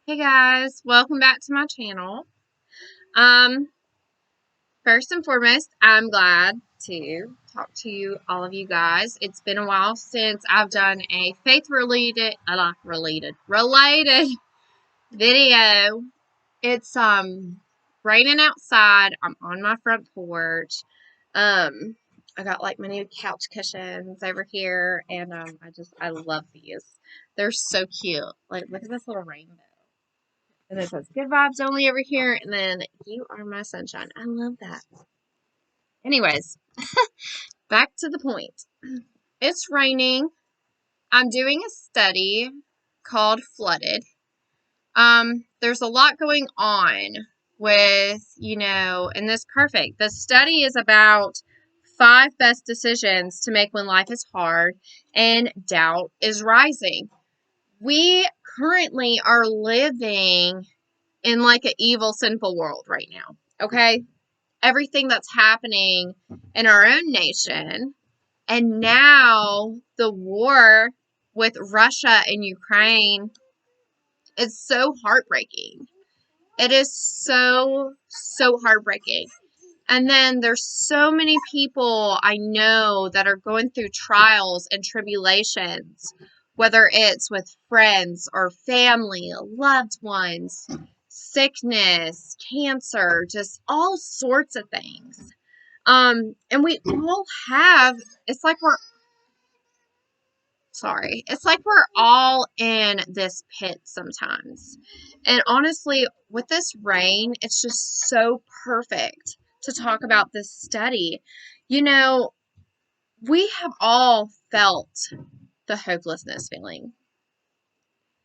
Hey guys, welcome back to my channel. Um, First and foremost, I'm glad to talk to all of you guys. It's been a while since I've done a faith related video. It's raining outside. I'm on my front porch. Um, I got like my new couch cushions over here, and I love these. They're so cute. Like, look at this little rainbow. And it says good vibes only over here. And then you are my sunshine. I love that. Anyways, back to the point. It's raining. I'm doing a study called Flooded. There's a lot going on with, and this perfect. The study is about 5 best decisions to make when life is hard and doubt is rising. We currently are living in like an evil, sinful world right now. Okay? Everything that's happening in our own nation, and now the war with Russia and Ukraine is so heartbreaking. It is so, so heartbreaking. And then there's so many people I know that are going through trials and tribulations, whether it's with friends or family, loved ones, sickness, cancer, just all sorts of things. And we all have, it's like we're all in this pit sometimes. And honestly, with this rain, it's just so perfect to talk about this study. We have all felt the hopelessness feeling.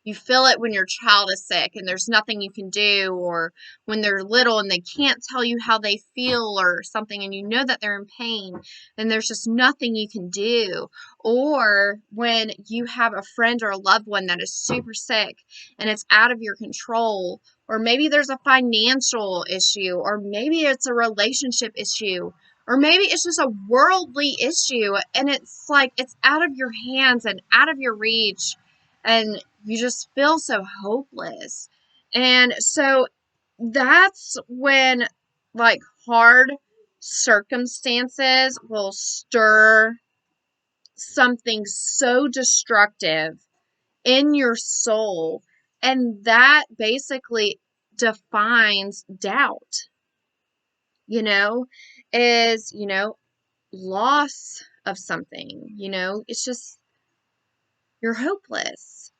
You feel it when your child is sick and there's nothing you can do, or when they're little and they can't tell you how they feel or something, and you know that they're in pain and there's just nothing you can do. Or when you have a friend or a loved one that is super sick and it's out of your control, or maybe there's a financial issue, or maybe it's a relationship issue, or maybe it's just a worldly issue and it's like it's out of your hands and out of your reach, and you just feel so hopeless. And so that's when like hard circumstances will stir something so destructive in your soul, and that basically defines doubt, you know is loss of something. It's just you're hopeless.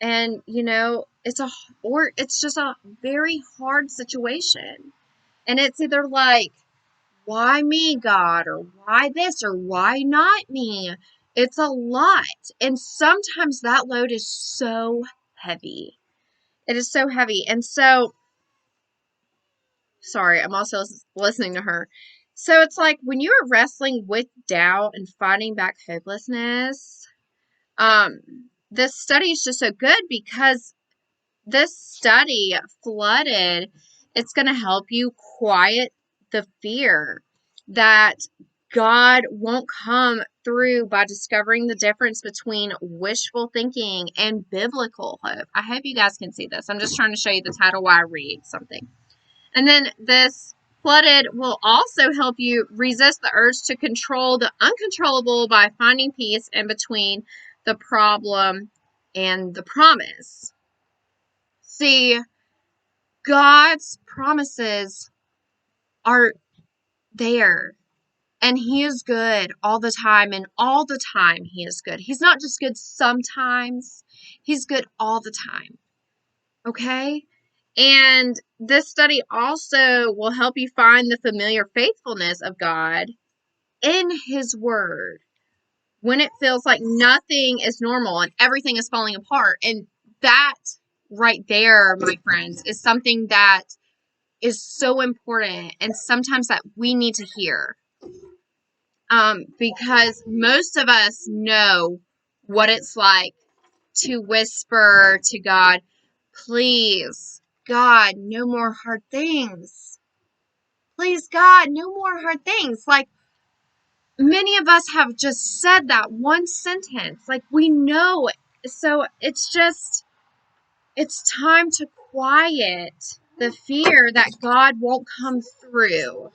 And it's just a very hard situation, and it's either like, why me, God, or why this, or why not me? It's a lot, and sometimes that load is so heavy. It is so heavy. And so, sorry, I'm also listening to her. So it's like when you are wrestling with doubt and fighting back hopelessness, um this study is just so good, because this study, Flooded, it's going to help you quiet the fear that God won't come through by discovering the difference between wishful thinking and biblical hope. I hope you guys can see this. I'm just trying to show you the title while I read something. And then this Flooded will also help you resist the urge to control the uncontrollable by finding peace in between the problem and the promise. See, God's promises are there, and He is good all the time, and all the time He is good. He's not just good sometimes, He's good all the time. Okay? And this study also will help you find the familiar faithfulness of God in His Word when it feels like nothing is normal and everything is falling apart. And that right there, my friends, is something that is so important, and sometimes that we need to hear. Because most of us know what it's like to whisper to God, please, God, no more hard things. Please, God, no more hard things. Like, many of us have just said that one sentence. Like, we know. So it's just, It's time to quiet the fear that God won't come through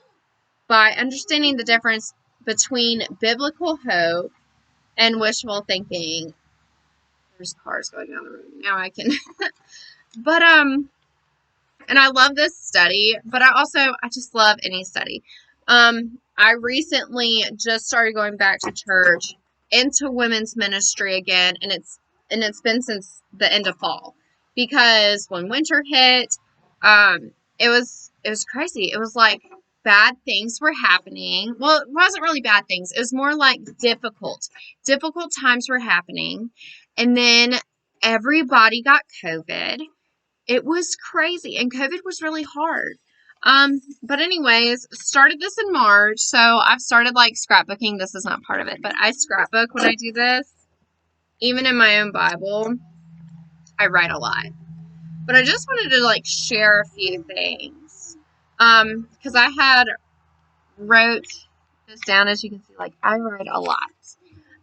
by understanding the difference between biblical hope and wishful thinking. There's cars going down the road. Now I can. But, and I love this study, but I just love any study. I recently just started going back to church into women's ministry again, and it's been since the end of fall, because when winter hit, it was crazy. It was like bad things were happening. Well, it wasn't really bad things. It was more like difficult times were happening, and then everybody got COVID. It was crazy, and COVID was really hard. But anyways, started this in March, so I've started like scrapbooking. This is not part of it, but I scrapbook when I do this. Even in my own Bible, I write a lot. But I just wanted to like share a few things. Because I had wrote this down, as you can see, like I wrote a lot.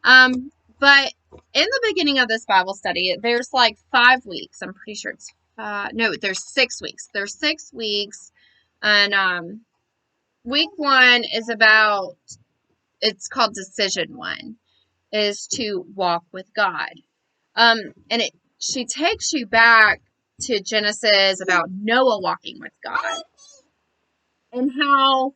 But in the beginning of this Bible study, there's like 5 weeks. I'm pretty sure it's no, there's 6 weeks. There's 6 weeks, and week 1 is about. It's called Decision 1, is to walk with God. And she takes you back to Genesis about Noah walking with God, and how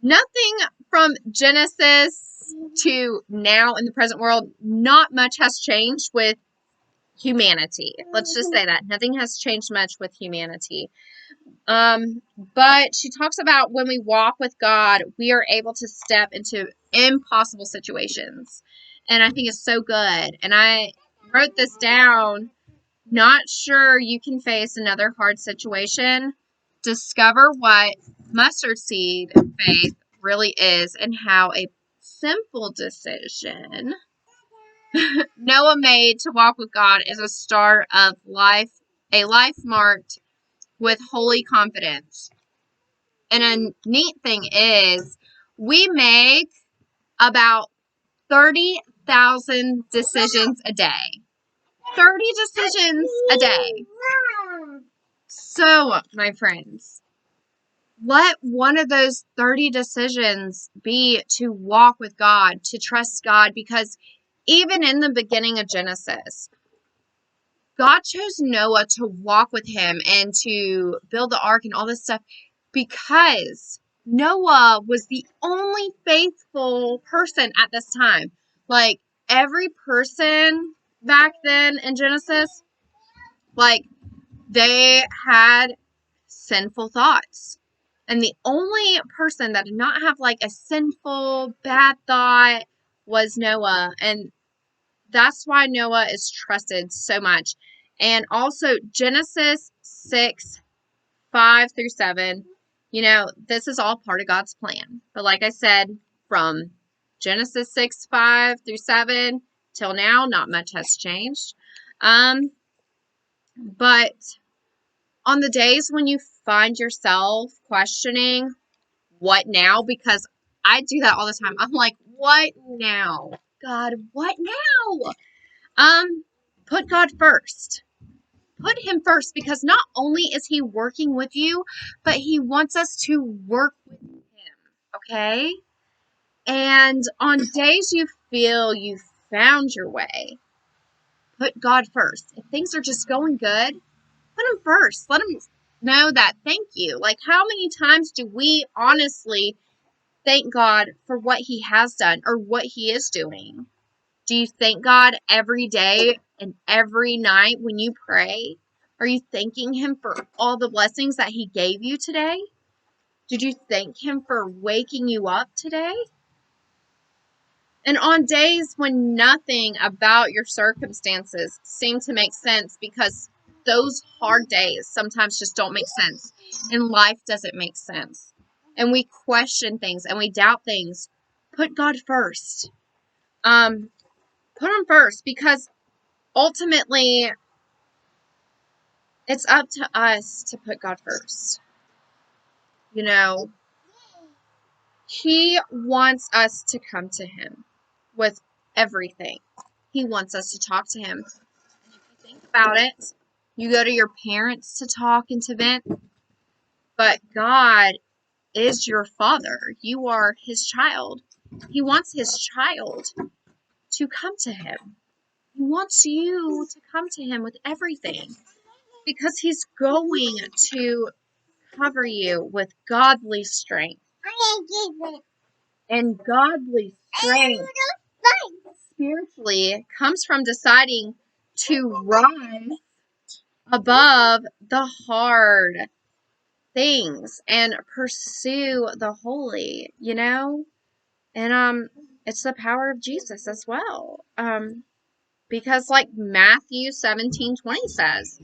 nothing from Genesis to now in the present world, not much has changed with humanity. Let's just say that. Nothing has changed much with humanity. But she talks about when we walk with God, we are able to step into impossible situations. And I think it's so good. And I wrote this down. Not sure you can face another hard situation. Discover what mustard seed faith really is and how a simple decision Noah made to walk with God is a start of life, a life marked with holy confidence. And a neat thing is, we make about 30,000 decisions a day. 30 decisions a day. So, my friends, let one of those 30 decisions be to walk with God, to trust God, because even in the beginning of Genesis, God chose Noah to walk with him and to build the ark and all this stuff because Noah was the only faithful person at this time. Like, every person back then in Genesis, like, they had sinful thoughts. And the only person that did not have, like, a sinful, bad thought was Noah. And that's why Noah is trusted so much. And also Genesis 6:5-7, this is all part of God's plan. But like I said, from Genesis 6:5-7 till now, not much has changed. But on the days when you find yourself questioning what now, because I do that all the time. I'm like, what now? God, what now? Put God first. Put him first, because not only is he working with you, but he wants us to work with him. Okay? And on days you feel you've found your way, put God first. If things are just going good, put him first. Let him know that thank you. Like, how many times do we honestly thank God for what he has done or what he is doing? Do you thank God every day and every night when you pray? Are you thanking him for all the blessings that he gave you today? Did you thank him for waking you up today? And on days when nothing about your circumstances seem to make sense, because those hard days sometimes just don't make sense, and life doesn't make sense, and we question things and we doubt things, put God first. Put him first, because ultimately it's up to us to put God first. He wants us to come to him with everything. He wants us to talk to him. And if you think about it, You go to your parents to talk and to vent. But God is your father. You are his child. He wants his child to come to him. He wants you to come to him with everything because he's going to cover you with godly strength. And godly strength spiritually comes from deciding to rise above the hard things and pursue the holy, And it's the power of Jesus as well. Because like Matthew 17:20 says,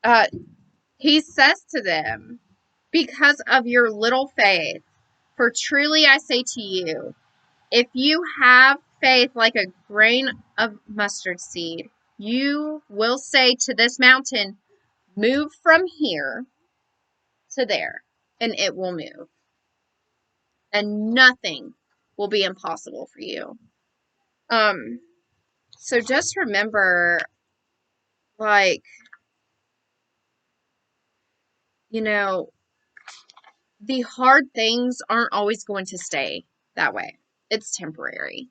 uh he says to them, because of your little faith, for truly I say to you, if you have faith like a grain of mustard seed, you will say to this mountain, move from here to there, and it will move. And nothing will be impossible for you. So just remember, like, the hard things aren't always going to stay that way. It's temporary.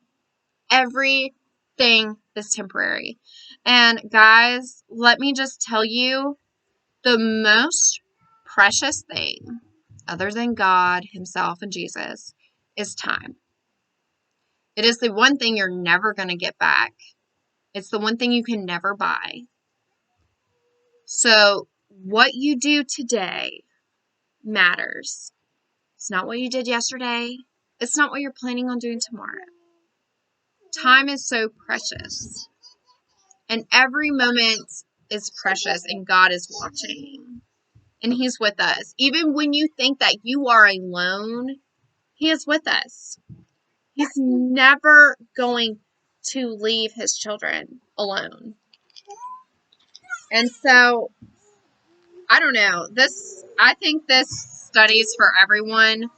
Everything is temporary. And guys, let me just tell you, the most precious thing, other than God himself and Jesus, is time. It is the one thing you're never going to get back. It's the one thing you can never buy. So what you do today matters. It's not what you did yesterday. It's not what you're planning on doing tomorrow. Time is so precious. And every moment is precious, and God is watching. And he's with us. Even when you think that you are alone, he is with us. He's never going to leave his children alone. And so, I don't know. I think this study is for everyone.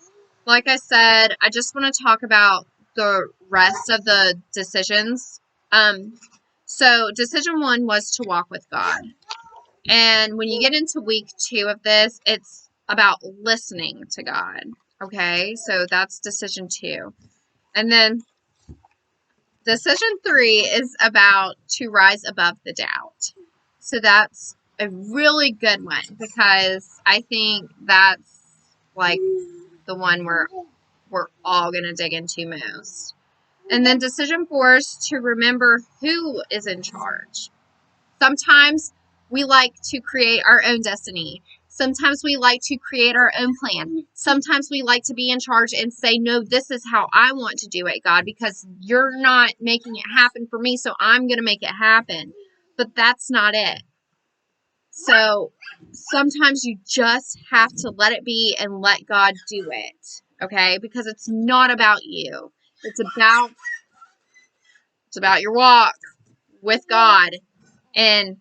Like I said, I just want to talk about the rest of the decisions. So decision 1 was to walk with God. And when you get into week 2 of this, it's about listening to God. Okay, so that's decision 2. And then decision 3 is about to rise above the doubt. So that's a really good one because I think that's like the one we're all going to dig into most. And then decision 4 is to remember who is in charge. Sometimes we like to create our own destiny. Sometimes we like to create our own plan. Sometimes we like to be in charge and say, no, this is how I want to do it, God, because you're not making it happen for me, so I'm going to make it happen. But that's not it. So sometimes you just have to let it be and let God do it, okay? Because it's not about you. It's about your walk with God, and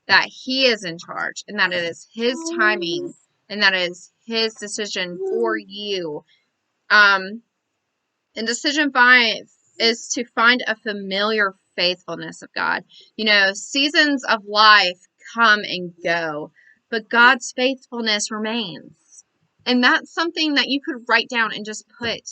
that he is in charge, and that it is his timing, and that is his decision for you. And decision 5 is to find a familiar faithfulness of God. Seasons of life come and go, but God's faithfulness remains. And that's something that you could write down and just put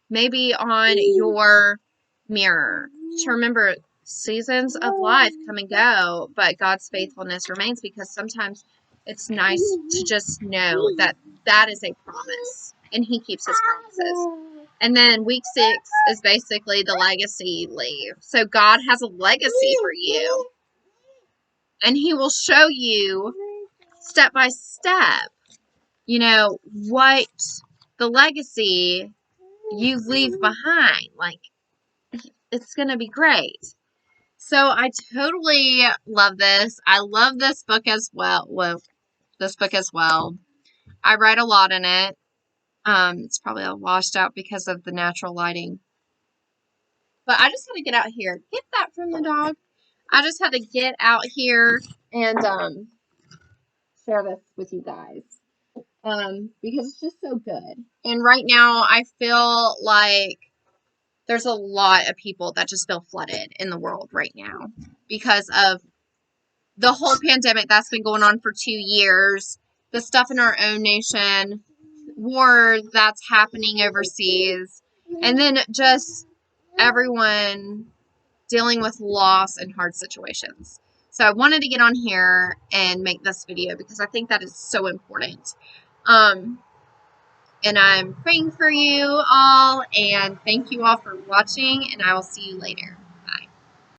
maybe on your mirror to remember. Seasons of life come and go, but God's faithfulness remains, because sometimes it's nice to just know that that is a promise and he keeps his promises. And then week 6 is basically the legacy leave. So God has a legacy for you, and he will show you step by step, what the legacy you leave behind. Like, it's going to be great. So I totally love this. I love this book as well. I write a lot in it. It's probably all washed out because of the natural lighting. But I just had to get out here. Get that from the dog. I just had to get out here and share this with you guys. Because it's just so good. And right now I feel like there's a lot of people that just feel flooded in the world right now because of the whole pandemic that's been going on for 2 years, the stuff in our own nation, war that's happening overseas, and then just everyone dealing with loss and hard situations. So I wanted to get on here and make this video because I think that is so important. And I'm praying for you all, and thank you all for watching, and I will see you later.